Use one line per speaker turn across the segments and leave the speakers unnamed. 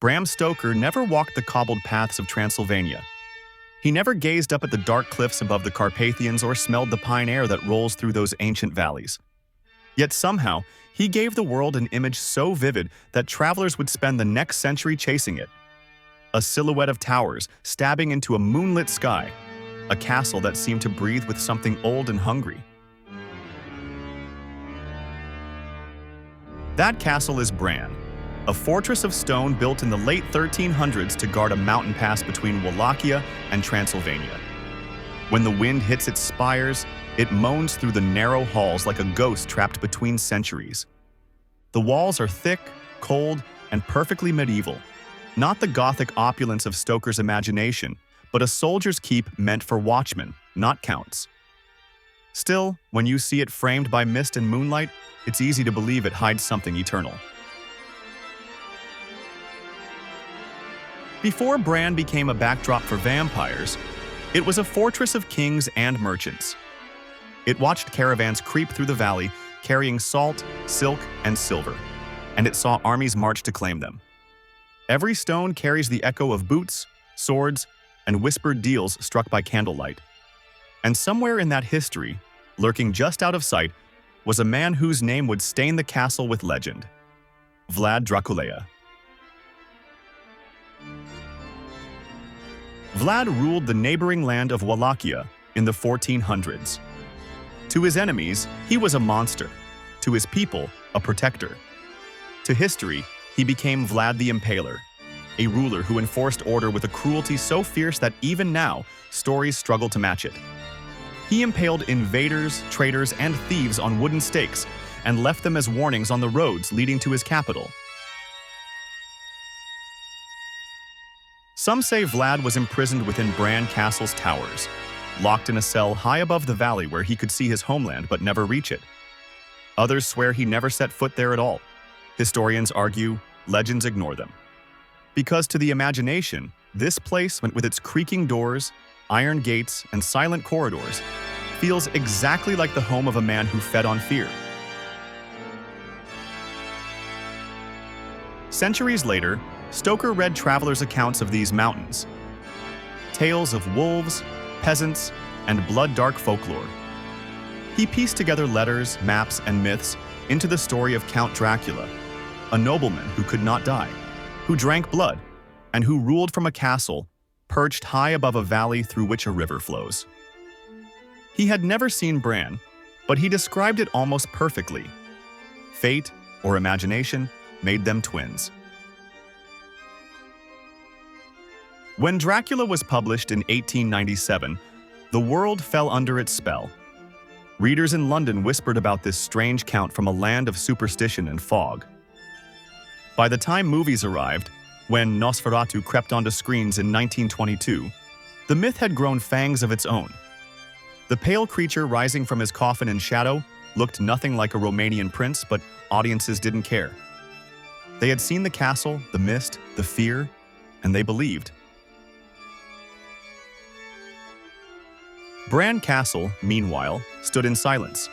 Bram Stoker never walked the cobbled paths of Transylvania. He never gazed up at the dark cliffs above the Carpathians or smelled the pine air that rolls through those ancient valleys. Yet somehow, he gave the world an image so vivid that travelers would spend the next century chasing it. A silhouette of towers stabbing into a moonlit sky, a castle that seemed to breathe with something old and hungry. That castle is Bran, a fortress of stone built in the late 1300s to guard a mountain pass between Wallachia and Transylvania. When the wind hits its spires, it moans through the narrow halls like a ghost trapped between centuries. The walls are thick, cold, and perfectly medieval. Not the Gothic opulence of Stoker's imagination, but a soldier's keep meant for watchmen, not counts. Still, when you see it framed by mist and moonlight, it's easy to believe it hides something eternal. Before Bran became a backdrop for vampires, it was a fortress of kings and merchants. It watched caravans creep through the valley, carrying salt, silk, and silver, and it saw armies march to claim them. Every stone carries the echo of boots, swords, and whispered deals struck by candlelight. And somewhere in that history, lurking just out of sight, was a man whose name would stain the castle with legend: Vlad Dracula. Vlad ruled the neighboring land of Wallachia in the 1400s. To his enemies, he was a monster. To his people, a protector. To history, he became Vlad the Impaler, a ruler who enforced order with a cruelty so fierce that even now, stories struggle to match it. He impaled invaders, traitors, and thieves on wooden stakes and left them as warnings on the roads leading to his capital. Some say Vlad was imprisoned within Bran Castle's towers, locked in a cell high above the valley where he could see his homeland but never reach it. Others swear he never set foot there at all. Historians argue, legends ignore them. Because to the imagination, this place, with its creaking doors, iron gates, and silent corridors, feels exactly like the home of a man who fed on fear. Centuries later, Stoker read travelers' accounts of these mountains. Tales of wolves, peasants, and blood-dark folklore. He pieced together letters, maps, and myths into the story of Count Dracula, a nobleman who could not die, who drank blood, and who ruled from a castle perched high above a valley through which a river flows. He had never seen Bran, but he described it almost perfectly. Fate, or imagination, made them twins. When Dracula was published in 1897, the world fell under its spell. Readers in London whispered about this strange count from a land of superstition and fog. By the time movies arrived, when Nosferatu crept onto screens in 1922, the myth had grown fangs of its own. The pale creature rising from his coffin in shadow looked nothing like a Romanian prince, but audiences didn't care. They had seen the castle, the mist, the fear, and they believed. Bran Castle, meanwhile, stood in silence.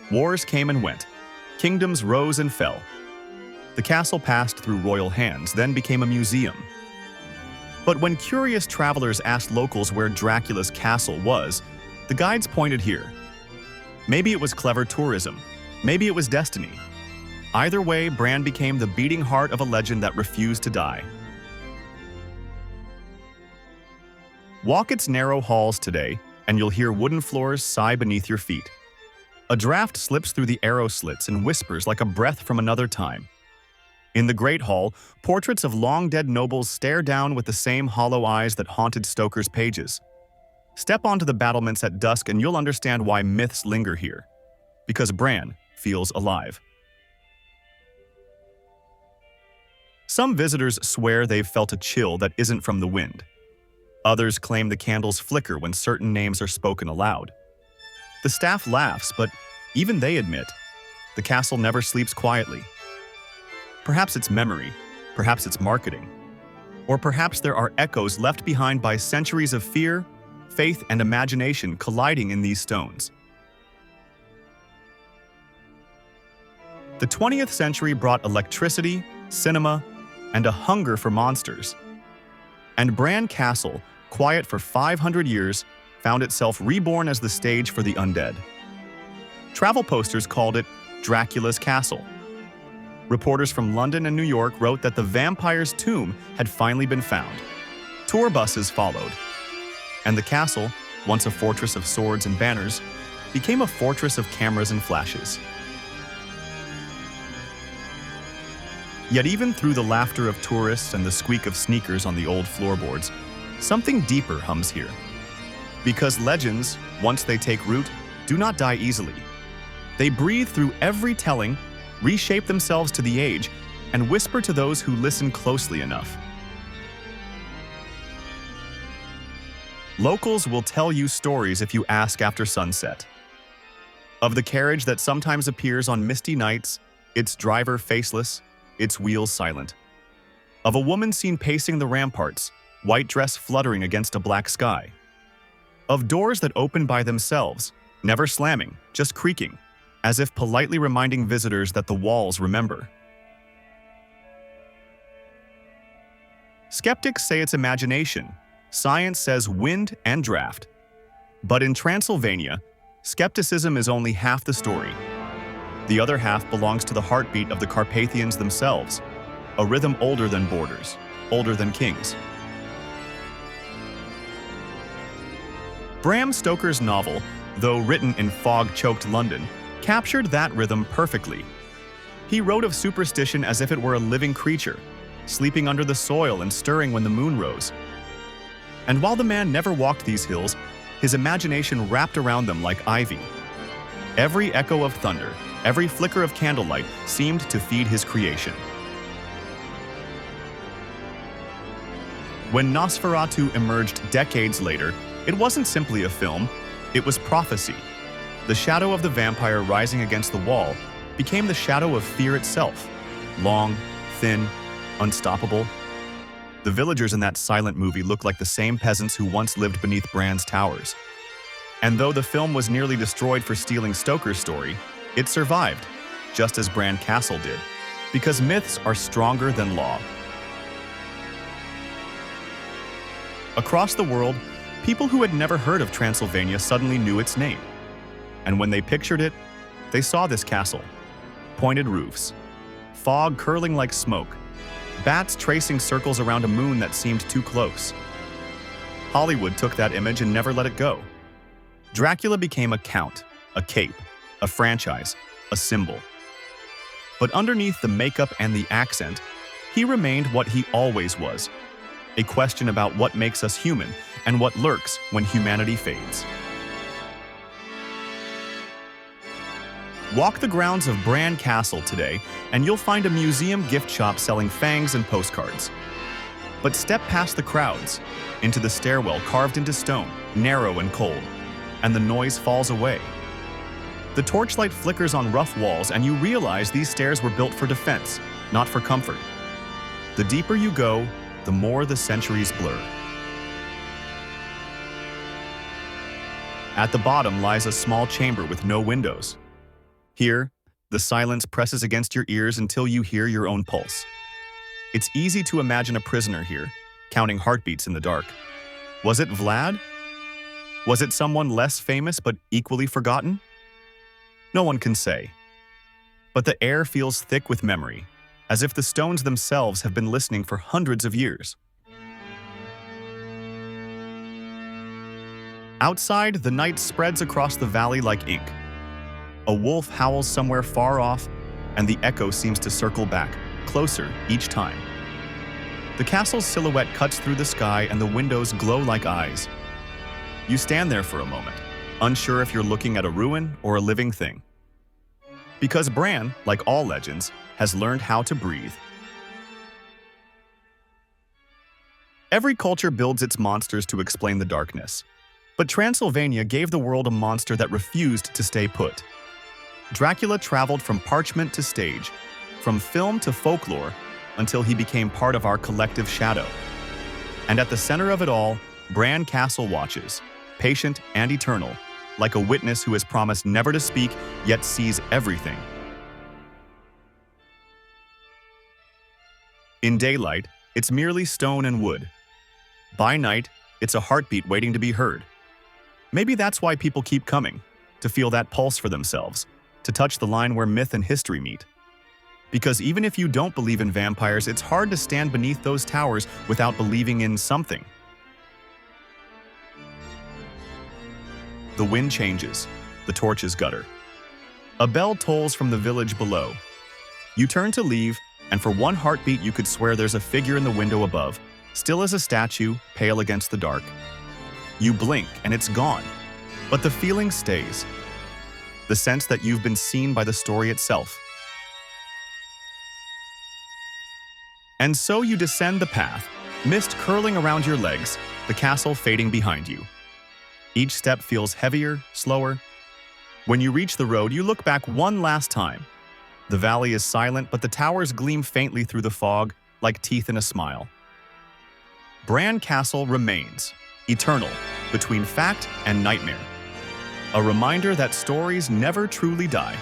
Wars came and went. Kingdoms rose and fell. The castle passed through royal hands, then became a museum. But when curious travelers asked locals where Dracula's castle was, the guides pointed here. Maybe it was clever tourism. Maybe it was destiny. Either way, Bran became the beating heart of a legend that refused to die. Walk its narrow halls today, and you'll hear wooden floors sigh beneath your feet. A draft slips through the arrow slits and whispers like a breath from another time. In the Great Hall, portraits of long-dead nobles stare down with the same hollow eyes that haunted Stoker's pages. Step onto the battlements at dusk and you'll understand why myths linger here. Because Bran feels alive. Some visitors swear they've felt a chill that isn't from the wind. Others claim the candles flicker when certain names are spoken aloud. The staff laughs, but even they admit, the castle never sleeps quietly. Perhaps it's memory, perhaps it's marketing, or perhaps there are echoes left behind by centuries of fear, faith, and imagination colliding in these stones. The 20th century brought electricity, cinema, and a hunger for monsters. And Bran Castle, quiet for 500 years, found itself reborn as the stage for the undead. Travel posters called it Dracula's Castle. Reporters from London and New York wrote that the vampire's tomb had finally been found. Tour buses followed, and the castle, once a fortress of swords and banners, became a fortress of cameras and flashes. Yet even through the laughter of tourists and the squeak of sneakers on the old floorboards, something deeper hums here. Because legends, once they take root, do not die easily. They breathe through every telling, reshape themselves to the age, and whisper to those who listen closely enough. Locals will tell you stories if you ask after sunset. Of the carriage that sometimes appears on misty nights, its driver faceless, its wheels silent. Of a woman seen pacing the ramparts, white dress fluttering against a black sky. Of doors that open by themselves, never slamming, just creaking, as if politely reminding visitors that the walls remember. Skeptics say it's imagination. Science says wind and draft. But in Transylvania, skepticism is only half the story. The other half belongs to the heartbeat of the Carpathians themselves, a rhythm older than borders, older than kings. Bram Stoker's novel, though written in fog-choked London, captured that rhythm perfectly. He wrote of superstition as if it were a living creature, sleeping under the soil and stirring when the moon rose. And while the man never walked these hills, his imagination wrapped around them like ivy. Every echo of thunder, every flicker of candlelight seemed to feed his creation. When Nosferatu emerged decades later, it wasn't simply a film, it was prophecy. The shadow of the vampire rising against the wall became the shadow of fear itself, long, thin, unstoppable. The villagers in that silent movie looked like the same peasants who once lived beneath Bran's towers. And though the film was nearly destroyed for stealing Stoker's story, it survived, just as Bran Castle did, because myths are stronger than law. Across the world, people who had never heard of Transylvania suddenly knew its name. And when they pictured it, they saw this castle. Pointed roofs, fog curling like smoke, bats tracing circles around a moon that seemed too close. Hollywood took that image and never let it go. Dracula became a count, a cape, a franchise, a symbol. But underneath the makeup and the accent, he remained what he always was, a question about what makes us human and what lurks when humanity fades. Walk the grounds of Bran Castle today, and you'll find a museum gift shop selling fangs and postcards. But step past the crowds, into the stairwell carved into stone, narrow and cold, and the noise falls away. The torchlight flickers on rough walls, and you realize these stairs were built for defense, not for comfort. The deeper you go, the more the centuries blur. At the bottom lies a small chamber with no windows. Here, the silence presses against your ears until you hear your own pulse. It's easy to imagine a prisoner here, counting heartbeats in the dark. Was it Vlad? Was it someone less famous but equally forgotten? No one can say. But the air feels thick with memory, as if the stones themselves have been listening for hundreds of years. Outside, the night spreads across the valley like ink. A wolf howls somewhere far off, and the echo seems to circle back, closer each time. The castle's silhouette cuts through the sky and the windows glow like eyes. You stand there for a moment, unsure if you're looking at a ruin or a living thing. Because Bran, like all legends, has learned how to breathe. Every culture builds its monsters to explain the darkness. But Transylvania gave the world a monster that refused to stay put. Dracula traveled from parchment to stage, from film to folklore, until he became part of our collective shadow. And at the center of it all, Bran Castle watches, patient and eternal, like a witness who has promised never to speak, yet sees everything. In daylight, it's merely stone and wood. By night, it's a heartbeat waiting to be heard. Maybe that's why people keep coming, to feel that pulse for themselves, to touch the line where myth and history meet. Because even if you don't believe in vampires, it's hard to stand beneath those towers without believing in something. The wind changes, the torches gutter. A bell tolls from the village below. You turn to leave, and for one heartbeat you could swear there's a figure in the window above, still as a statue, pale against the dark. You blink and it's gone, but the feeling stays. The sense that you've been seen by the story itself. And so you descend the path, mist curling around your legs, the castle fading behind you. Each step feels heavier, slower. When you reach the road, you look back one last time. The valley is silent, but the towers gleam faintly through the fog, like teeth in a smile. Bran Castle remains, eternal, between fact and nightmare. A reminder that stories never truly die.